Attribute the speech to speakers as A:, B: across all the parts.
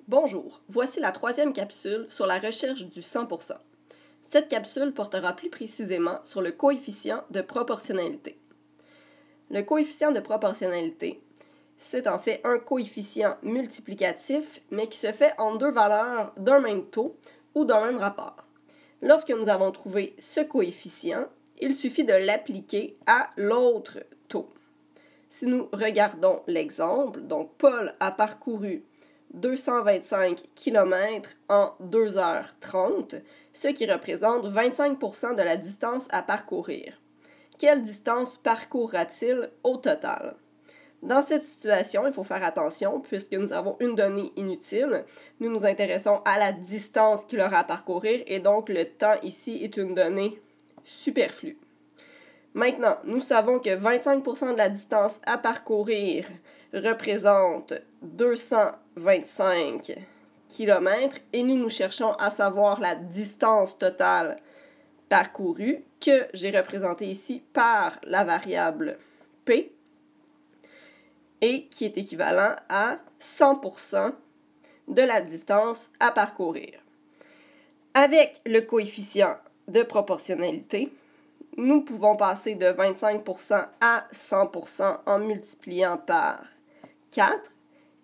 A: Bonjour, voici la troisième capsule sur la recherche du 100%. Cette capsule portera plus précisément sur le coefficient de proportionnalité. Le coefficient de proportionnalité, c'est en fait un coefficient multiplicatif, mais qui se fait en deux valeurs d'un même taux ou d'un même rapport. Lorsque nous avons trouvé ce coefficient, il suffit de l'appliquer à l'autre taux. Si nous regardons l'exemple, donc Paul a parcouru 225 km en 2h30, ce qui représente 25% de la distance à parcourir. Quelle distance parcourra-t-il au total? Dans cette situation, il faut faire attention puisque nous avons une donnée inutile. Nous nous intéressons à la distance qu'il aura à parcourir et donc le temps ici est une donnée superflue. Maintenant, nous savons que 25% de la distance à parcourir représente 225 km et nous cherchons à savoir la distance totale parcourue que j'ai représentée ici par la variable P et qui est équivalent à 100% de la distance à parcourir. Avec le coefficient de proportionnalité, nous pouvons passer de 25% à 100% en multipliant par 4.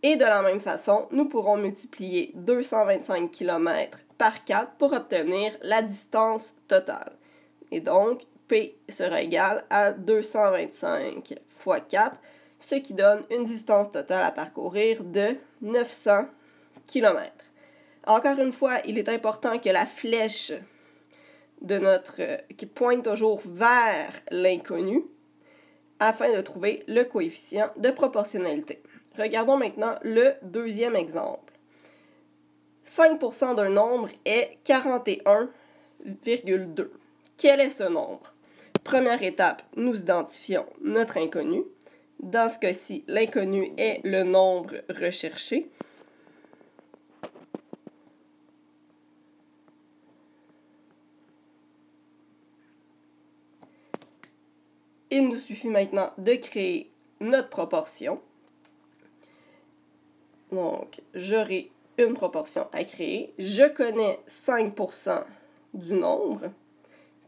A: Et de la même façon, nous pourrons multiplier 225 km par 4 pour obtenir la distance totale. Et donc, P sera égal à 225 fois 4, ce qui donne une distance totale à parcourir de 900 km. Encore une fois, il est important que la flèche qui pointe toujours vers l'inconnu afin de trouver le coefficient de proportionnalité. Regardons maintenant le deuxième exemple. 5% d'un nombre est 41,2. Quel est ce nombre? Première étape, nous identifions notre inconnu. Dans ce cas-ci, l'inconnu est le nombre recherché. Il nous suffit maintenant de créer notre proportion. Donc, j'aurai une proportion à créer. Je connais 5% du nombre,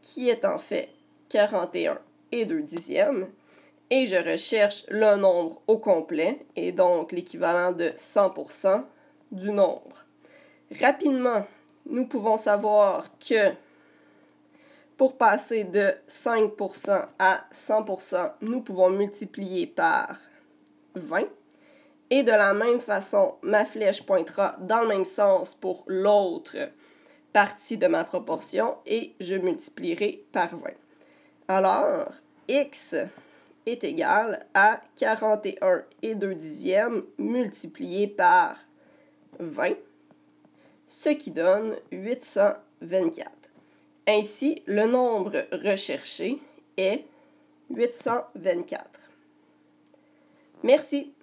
A: qui est en fait 41,2. Et je recherche le nombre au complet, et donc l'équivalent de 100% du nombre. Rapidement, nous pouvons savoir que pour passer de 5% à 100%, nous pouvons multiplier par 20. Et de la même façon, ma flèche pointera dans le même sens pour l'autre partie de ma proportion et je multiplierai par 20. Alors, x est égal à 41,2 multiplié par 20, ce qui donne 824. Ainsi, le nombre recherché est 824. Merci.